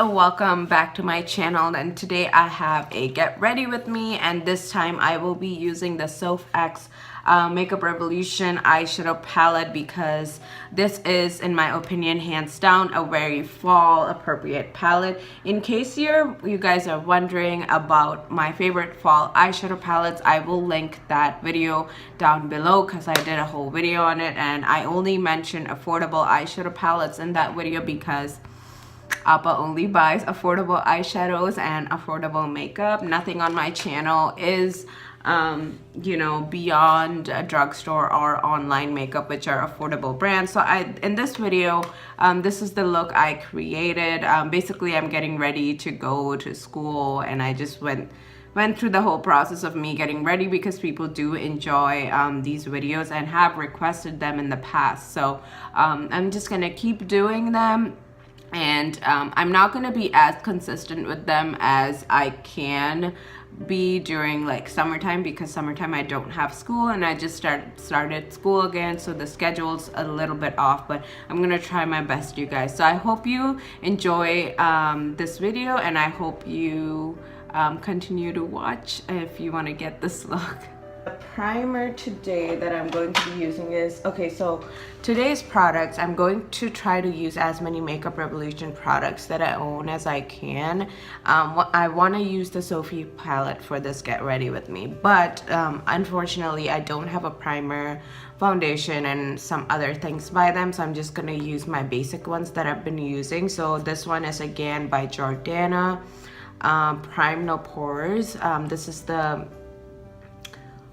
welcome back to my channel, and today I have a get ready with me, and this time I will be using the SophX Makeup Revolution eyeshadow palette because this is, in my opinion, hands down a very fall appropriate palette. In case you guys are wondering about my favorite fall eyeshadow palettes, I will link that video down below because I did a whole video on it, and I only mentioned affordable eyeshadow palettes in that video because Appa only buys affordable eyeshadows and affordable makeup. Nothing on my channel is you know, beyond a drugstore or online makeup, which are affordable brands. So in this video, this is the look I created. Basically, I'm getting ready to go to school, and I just went through the whole process of me getting ready because people do enjoy these videos and have requested them in the past. So I'm just gonna keep doing them. And I'm not going to be as consistent with them as I can be during like summertime, because summertime I don't have school and I just started school again, so the schedule's a little bit off, but I'm going to try my best, you guys. So I hope you enjoy this video, and I hope you continue to watch if you want to get this look. The primer today that I'm going to be using is, okay, so today's products, I'm going to try to use as many Makeup Revolution products that I own as I can. I want to use the Sophie palette for this get ready with me, but unfortunately I don't have a primer, foundation, and some other things by them, so I'm just gonna use my basic ones that I've been using. So this one is again by Jordana, Prime No Pores. This is the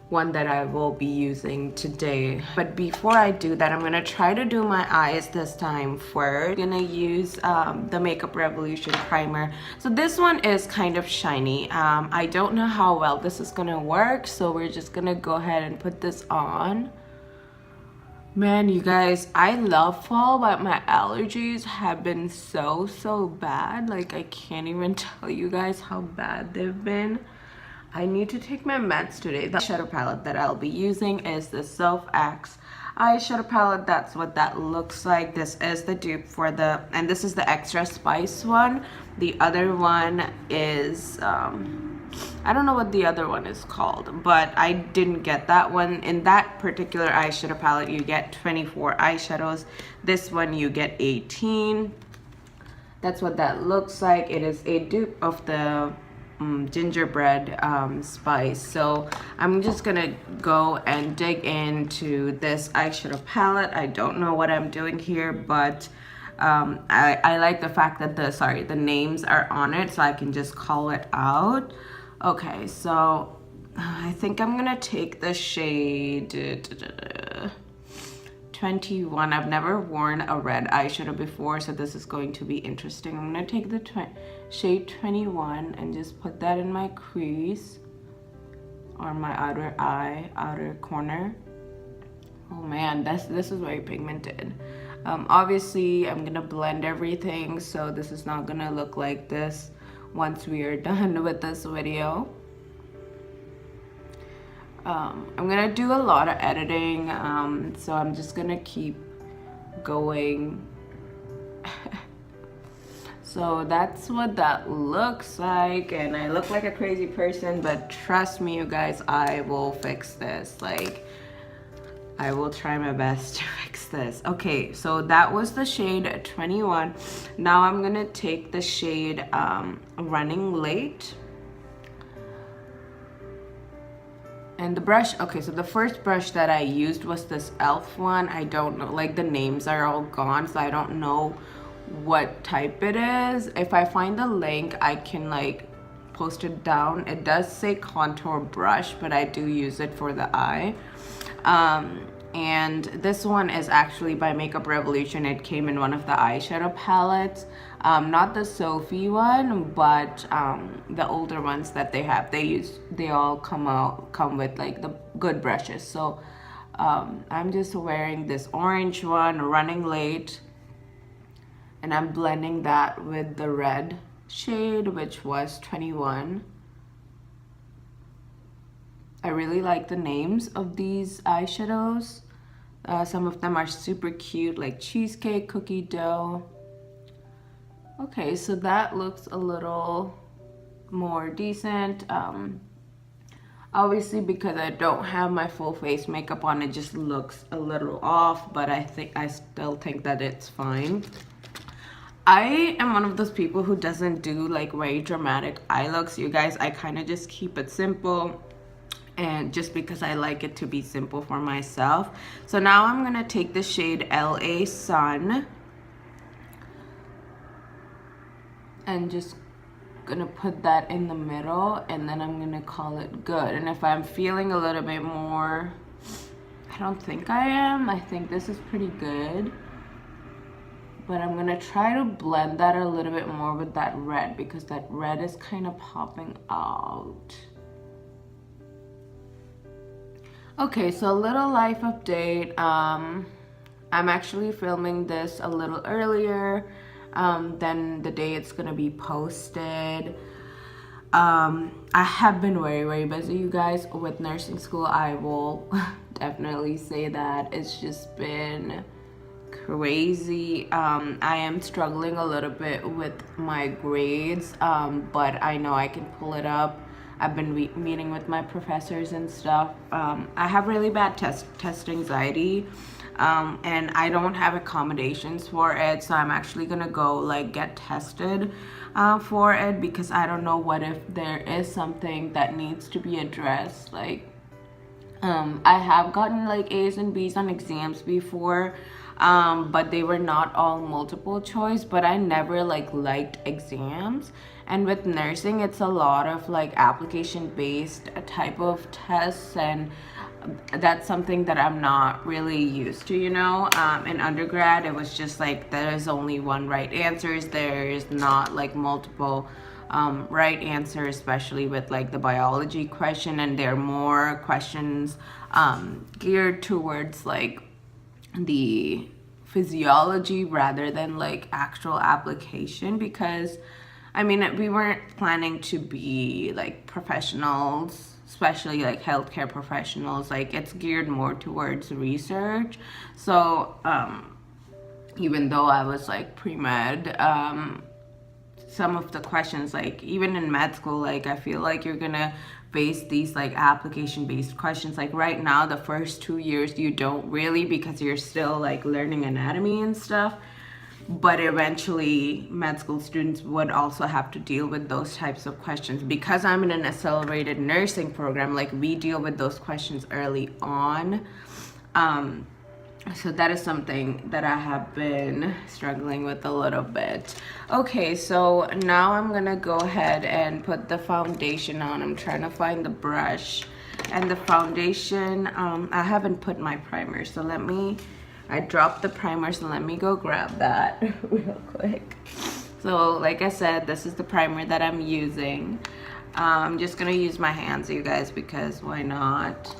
one that I will be using today. But before I do that, I'm gonna try to do my eyes this time first. I'm gonna use the Makeup Revolution primer. So this one is kind of shiny. I don't know how well this is gonna work, so we're just gonna go ahead and put this on. Man, you guys, I love fall, but my allergies have been so bad. Like, I can't even tell you guys how bad they've been. I need to take my meds today. The eyeshadow palette that I'll be using is the SophX eyeshadow palette. That's what that looks like. This is the dupe for the, and this is the Extra Spice one. The other one is, I don't know what the other one is called, but I didn't get that one. In that particular eyeshadow palette, you get 24 eyeshadows. This one, you get 18. That's what that looks like. It is a dupe of the gingerbread spice. So I'm just gonna go and dig into this eyeshadow palette. I don't know what I'm doing here, but I like the fact that the names are on it, so I can just call it out. Okay, so I think I'm gonna take the shade 21. I've never worn a red eyeshadow before, so this is going to be interesting. I'm gonna take the shade 21 and just put that in my crease on my outer corner. Oh man, this is very pigmented. Obviously I'm gonna blend everything, so this is not gonna look like this once we are done with this video. I'm gonna do a lot of editing, so I'm just gonna keep going. So that's what that looks like, and I look like a crazy person, but trust me, you guys, I will fix this. Like, I will try my best to fix this. Okay, so that was the shade 21. Now I'm gonna take the shade Running Late. And the brush, okay, so the first brush that I used was this e.l.f. one. I don't know, like the names are all gone, so I don't know what type it is. If I find the link, I can like post it down. It does say contour brush, but I do use it for the eye. And this one is actually by Makeup Revolution. It came in one of the eyeshadow palettes, not the Sophie one, but the older ones that they have. They all come with like the good brushes. So I'm just wearing this orange one, Running Late, and I'm blending that with the red shade, which was 21. I really like the names of these eyeshadows. Some of them are super cute, like cheesecake, cookie dough. Okay, so that looks a little more decent. Obviously, because I don't have my full face makeup on, it just looks a little off, but I still think that it's fine. I am one of those people who doesn't do like very dramatic eye looks, you guys. I kind of just keep it simple, and just because I like it to be simple for myself. So now I'm gonna take the shade LA Sun and just gonna put that in the middle, and then I'm gonna call it good. And if I'm feeling a little bit more, I don't think I am, I think this is pretty good, but I'm gonna try to blend that a little bit more with that red, because that red is kind of popping out. Okay, so a little life update. I'm actually filming this a little earlier than the day it's gonna be posted. I have been very busy, you guys, with nursing school. I will definitely say that it's just been crazy. I am struggling a little bit with my grades, but I know I can pull it up. I've been meeting with my professors and stuff. I have really bad test anxiety, and I don't have accommodations for it, so I'm actually gonna go like get tested for it, because I don't know what if there is something that needs to be addressed. Like I have gotten like A's and B's on exams before, but they were not all multiple choice. But I never like liked exams, and with nursing it's a lot of like application based type of tests, and that's something that I'm not really used to, you know. In undergrad it was just like there's only one right answers, there's not like multiple right answer, especially with like the biology question, and there are more questions geared towards like the physiology rather than like actual application, because I mean we weren't planning to be like professionals, especially like healthcare professionals. Like it's geared more towards research. So even though I was like pre-med, some of the questions, like even in med school, like I feel like you're gonna face these like application based questions. Like right now the first 2 years you don't really, because you're still like learning anatomy and stuff, but eventually med school students would also have to deal with those types of questions. Because I'm in an accelerated nursing program, like we deal with those questions early on. So that is something that I have been struggling with a little bit. Okay, so now I'm gonna go ahead and put the foundation on. I'm trying to find the brush and the foundation. I haven't put my primer, so I dropped the primer, so let me go grab that real quick. So like I said, this is the primer that I'm using. I'm just gonna use my hands, you guys, because why not?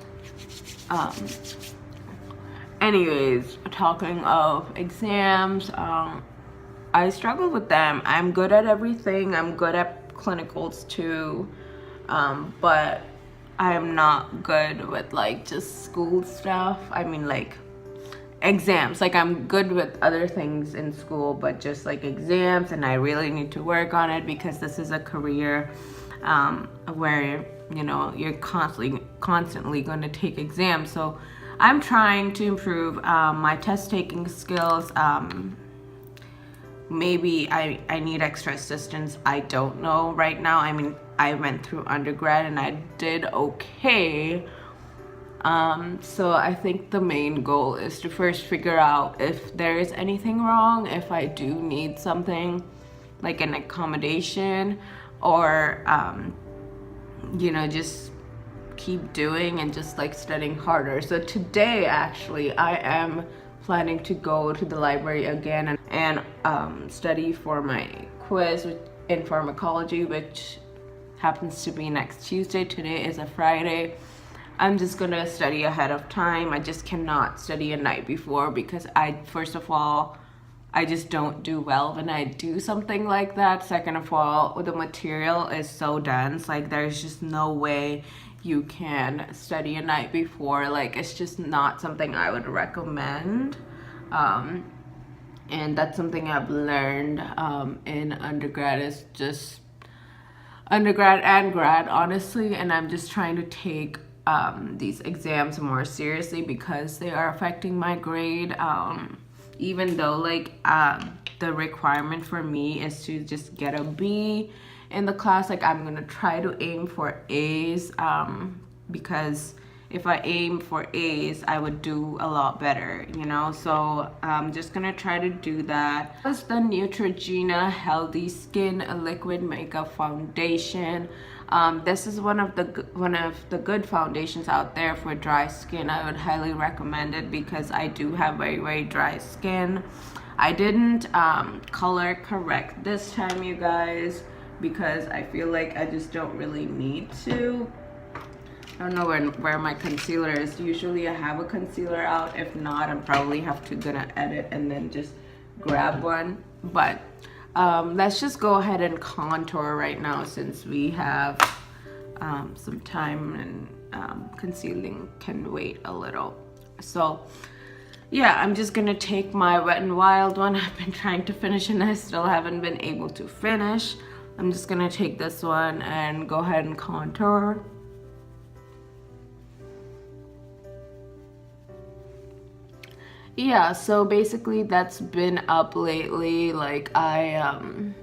Anyways, talking of exams, I struggle with them. I'm good at everything. I'm good at clinicals too, but I'm not good with like just school stuff. I mean like exams. Like I'm good with other things in school, but just like exams, and I really need to work on it, because this is a career where, you know, you're constantly going to take exams. So I'm trying to improve my test taking skills. Maybe I need extra assistance. I don't know right now. I mean, I went through undergrad and I did okay. So I think the main goal is to first figure out if there is anything wrong, if I do need something like an accommodation, or you know, just keep doing and just like studying harder. So today actually I am planning to go to the library again and study for my quiz in pharmacology, which happens to be next Tuesday. Today is a Friday. I'm just gonna study ahead of time. I just cannot study a night before, because first of all, I just don't do well when I do something like that. Second of all, the material is so dense, like there's just no way you can study a night before. Like it's just not something I would recommend. and that's something I've learned in undergrad, is just undergrad and grad, honestly. And I'm just trying to take these exams more seriously because they are affecting my grade, even though like the requirement for me is to just get a B in the class. Like I'm gonna try to aim for A's, because if I aim for A's, I would do a lot better, you know? So I'm just gonna try to do that. This is the Neutrogena Healthy Skin Liquid Makeup Foundation. This is one of the good foundations out there for dry skin. I would highly recommend it because I do have very, very dry skin. I didn't color correct this time, you guys, because I feel like I just don't really need to. I don't know where my concealer is. Usually I have a concealer out. If not, I'm probably gonna edit and then just grab one. But let's just go ahead and contour right now since we have some time, and concealing can wait a little. So yeah, I'm just gonna take my Wet n Wild one. I've been trying to finish and I still haven't been able to finish. I'm just gonna take this one and go ahead and contour. Yeah, so basically that's been up lately. Like I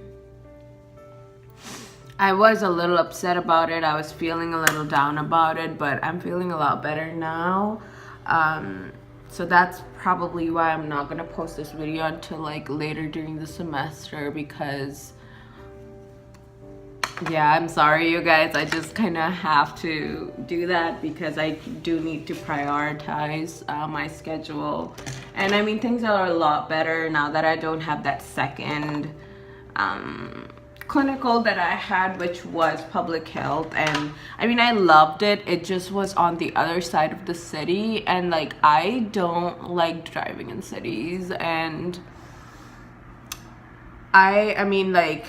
was a little upset about it. I was feeling a little down about it, but I'm feeling a lot better now. So that's probably why I'm not gonna post this video until like later during the semester, because yeah, I'm sorry you guys, I just kind of have to do that because I do need to prioritize my schedule. And I mean, things are a lot better now that I don't have that second clinical that I had, which was public health. And I mean, I loved it. It just was on the other side of the city, and like I don't like driving in cities. And I mean, like,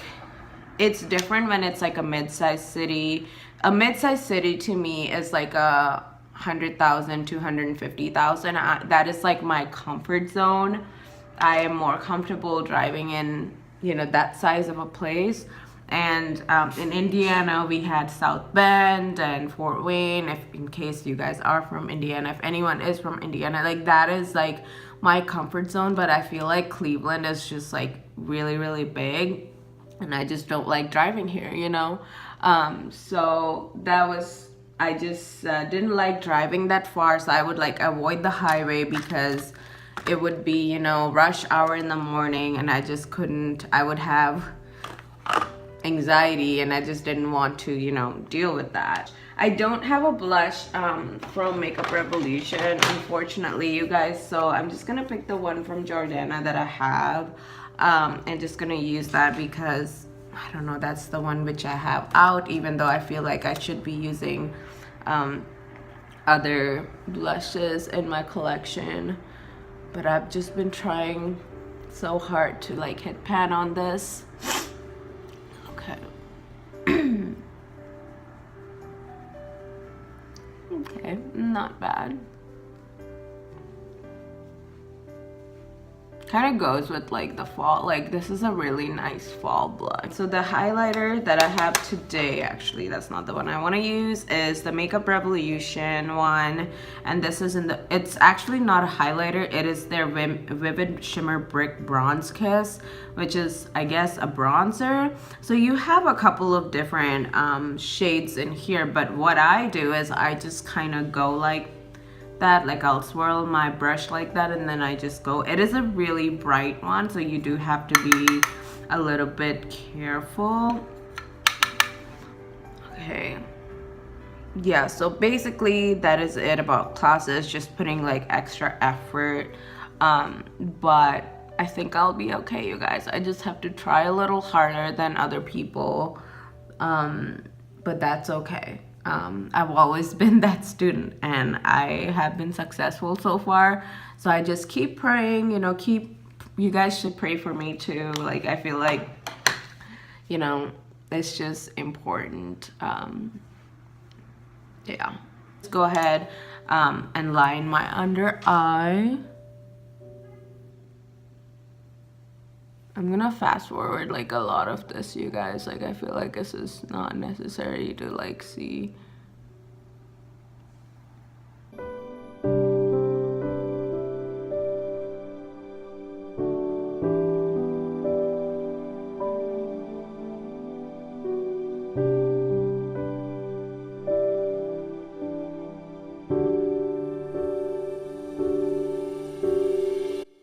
it's different when it's like a mid-sized city. A mid-sized city to me is like a 100,000, 250,000. That is like my comfort zone. I am more comfortable driving in, you know, that size of a place. And in Indiana, we had South Bend and Fort Wayne. If in case you guys are from Indiana, if anyone is from Indiana, like that is like my comfort zone. But I feel like Cleveland is just like really, really big, and I just don't like driving here, you know? So that was, I just didn't like driving that far, so I would like avoid the highway because it would be, you know, rush hour in the morning, and I just couldn't, I would have anxiety, and I just didn't want to, you know, deal with that. I don't have a blush from Makeup Revolution, unfortunately, you guys, so I'm just gonna pick the one from Jordana that I have, and just gonna use that because I don't know, that's the one which I have out, even though I feel like I should be using other blushes in my collection. But I've just been trying so hard to like hit pan on this. Okay. Okay, not bad. Kind of goes with like the fall, like this is a really nice fall blush. So the highlighter that I have today, actually that's not the one I want to use, is the Makeup Revolution one, and this is in the, it's actually not a highlighter, it is their Vivid Shimmer Brick Bronze Kiss, which is I guess a bronzer. So you have a couple of different shades in here, but what I do is I just kind of go like that, like I'll swirl my brush like that, and then I just go. It is a really bright one, so you do have to be a little bit careful. Okay, yeah, so basically that is it about classes, just putting like extra effort, but I think I'll be okay, you guys. I just have to try a little harder than other people, but that's okay. I've always been that student, and I have been successful so far. So I just keep praying, you know, you guys should pray for me too. Like, I feel like, you know, it's just important. Yeah. Let's go ahead and line my under eye. I'm gonna fast forward like a lot of this, you guys. Like, I feel like this is not necessary to like see.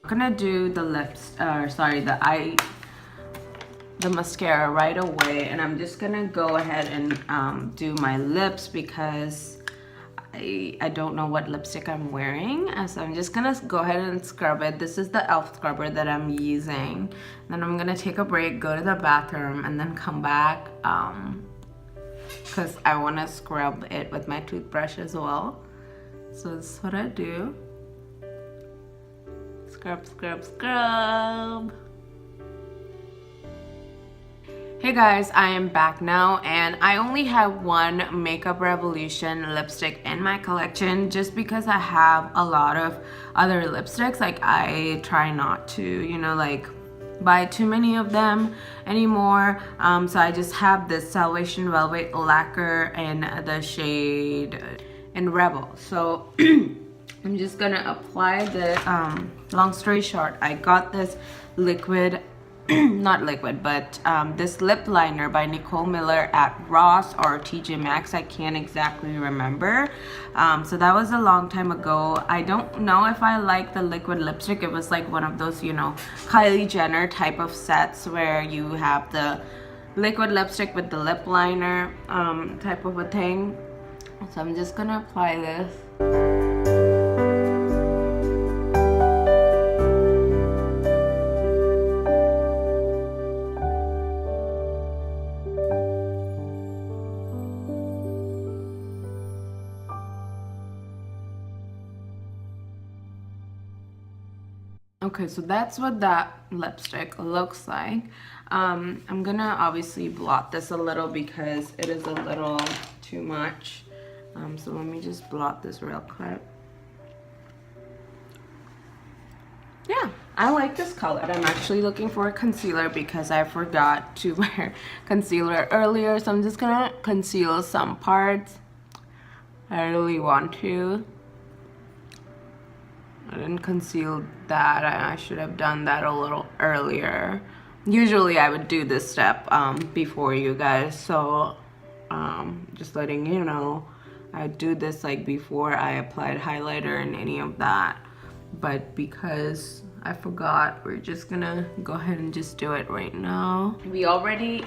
I'm gonna do the lips, the mascara right away, and I'm just gonna go ahead and do my lips because I don't know what lipstick I'm wearing, so I'm just gonna go ahead and scrub it. This is the e.l.f. scrubber that I'm using. Then I'm gonna take a break, go to the bathroom, and then come back because I want to scrub it with my toothbrush as well. So this is what I do. Scrub, scrub, scrub. Hey guys, I am back now, and I only have one Makeup Revolution lipstick in my collection just because I have a lot of other lipsticks. Like, I try not to, you know, like buy too many of them anymore. So I just have this Salvation Velvet Lacquer in the shade in Rebel. So I'm just gonna apply the long story short, I got this liquid not liquid, but this lip liner by Nicole Miller at Ross or TJ Maxx. I can't exactly remember. So that was a long time ago. I don't know if I like the liquid lipstick. It was like one of those, you know, Kylie Jenner type of sets where you have the liquid lipstick with the lip liner type of a thing. So I'm just gonna apply this. Okay, so that's what that lipstick looks like. I'm gonna obviously blot this a little because it is a little too much. So let me just blot this real quick. Yeah, I like this color. I'm actually looking for a concealer because I forgot to wear concealer earlier. So I'm just gonna conceal some parts. I really want to. I didn't conceal that. I should have done that a little earlier. Usually I would do this step before you guys, so just letting you know, I do this like before I applied highlighter and any of that. But because I forgot, we're just gonna go ahead and just do it right now. We already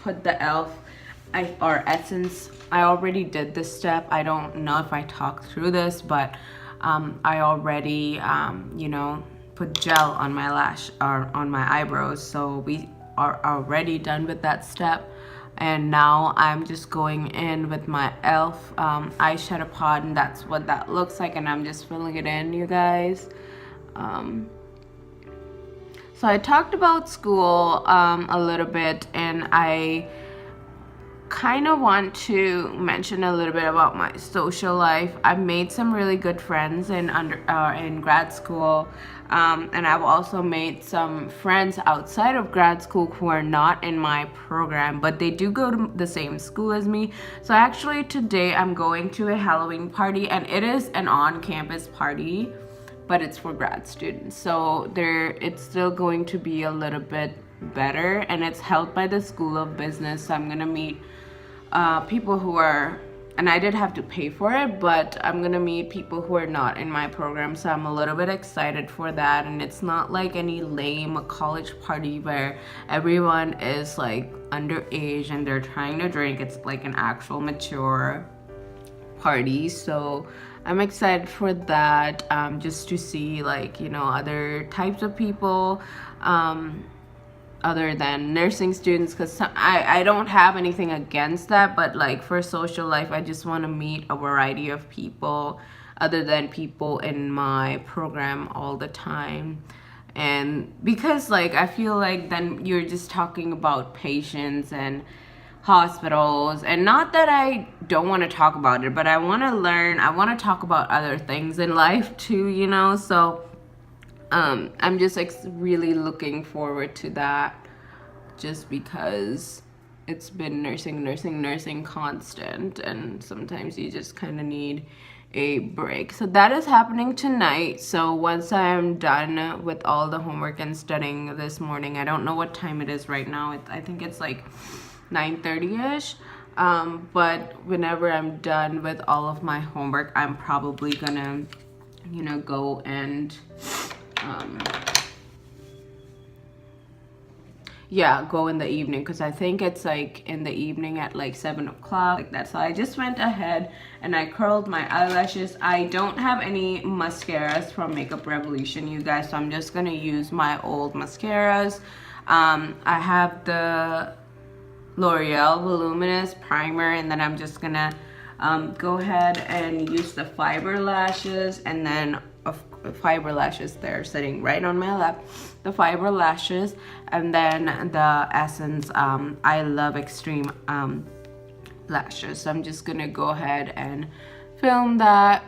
put the e.l.f. or Essence. I already did this step. I don't know if I talked through this, but I already, you know, put gel on my lash or on my eyebrows. So we are already done with that step. And now I'm just going in with my e.l.f. Eyeshadow pod, and that's what that looks like. And I'm just filling it in, you guys. So I talked about school a little bit, and I kind of want to mention a little bit about my social life. I've made some really good friends in grad school, and I've also made some friends outside of grad school who are not in my program, but they do go to the same school as me. So actually today I'm going to a Halloween party, and it is an on-campus party, but it's for grad students. So it's still going to be a little bit better, and it's held by the School of Business. So I'm gonna meet people who are, and I did have to pay for it, but I'm gonna meet people who are not in my program, so I'm a little bit excited for that. And it's not like any lame college party where everyone is like underage and they're trying to drink. It's like an actual mature party, so I'm excited for that, just to see, like, you know, other types of people other than nursing students, because I don't have anything against that, but like for social life, I just want to meet a variety of people other than people in my program all the time. And because like I feel like then you're just talking about patients and hospitals, and not that I don't want to talk about it, but I want to learn, I want to talk about other things in life too, you know. So I'm just like really looking forward to that, just because it's been nursing constant, and sometimes you just kind of need a break. So that is happening tonight. So once I am done with all the homework and studying this morning, I don't know what time it is right now. I think it's like 9:30ish. But whenever I'm done with all of my homework, I'm probably gonna, you know, go and yeah, go in the evening, because I think it's like in the evening at like 7 o'clock, like that. So I just went ahead and I curled my eyelashes. I don't have any mascaras from Makeup Revolution, you guys, so I'm just gonna use my old mascaras. I have the L'Oreal Voluminous Primer, and then I'm just gonna go ahead and use the fiber lashes, and then fiber lashes, they're sitting right on my lap, the fiber lashes, and then the Essence I Love Extreme lashes. So I'm just gonna go ahead and film that.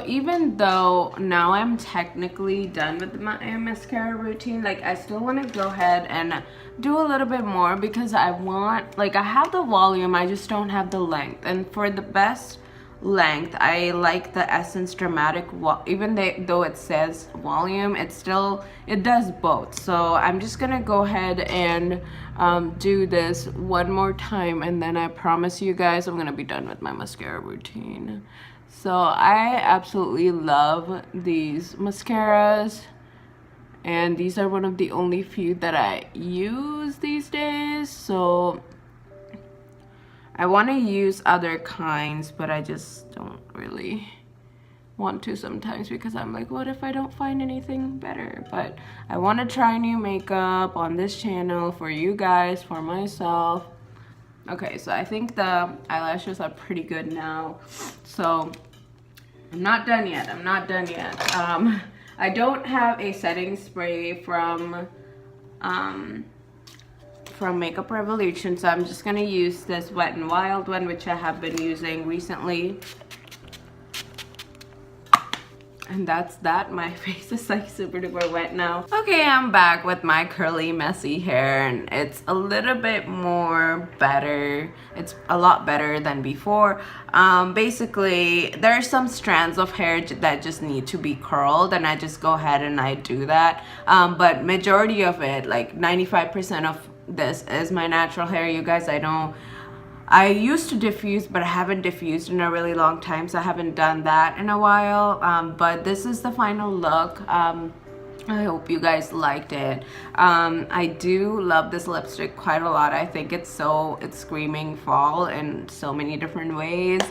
Even though now I'm technically done with my mascara routine, like I still want to go ahead and do a little bit more, because I want, like, I have the volume, I just don't have the length. And for the best length, I like the Essence Dramatic, even though it says volume, it does both. So I'm just gonna go ahead and do this one more time, and then I promise you guys I'm gonna be done with my mascara routine. So I absolutely love these mascaras, and these are one of the only few that I use these days. So I want to use other kinds, but I just don't really want to sometimes, because I'm like, what if I don't find anything better? But I want to try new makeup on this channel for you guys, for myself. Okay, so I think the eyelashes are pretty good now. So I'm not done yet. I don't have a setting spray from Makeup Revolution, so I'm just gonna use this Wet n Wild one, which I have been using recently. And that's that. My face is like super duper wet now. Okay, I'm back with my curly messy hair, and it's a little bit more better. It's a lot better than before. Basically, there are some strands of hair that just need to be curled, and I just go ahead and I do that. But majority of it, like 95% of this, is my natural hair, you guys. I used to diffuse, but I haven't diffused in a really long time, so I haven't done that in a while. But this is the final look. I hope you guys liked it. I do love this lipstick quite a lot. I think it's screaming fall in so many different ways.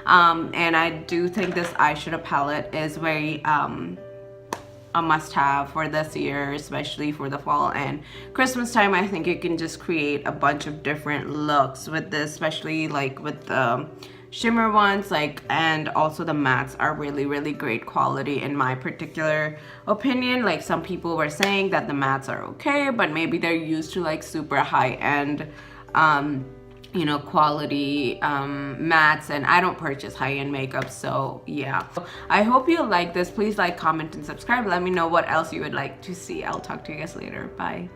And I do think this eyeshadow palette is very a must-have for this year, especially for the fall and Christmas time. I think you can just create a bunch of different looks with this, especially like with the shimmer ones, and also the mattes are really great quality in my particular opinion. Like, some people were saying that the mattes are okay, but maybe they're used to like super high-end you know, quality mattes, and I don't purchase high-end makeup, so yeah. I hope you like this. Please like, comment, and subscribe. Let me know what else you would like to see. I'll talk to you guys later. Bye.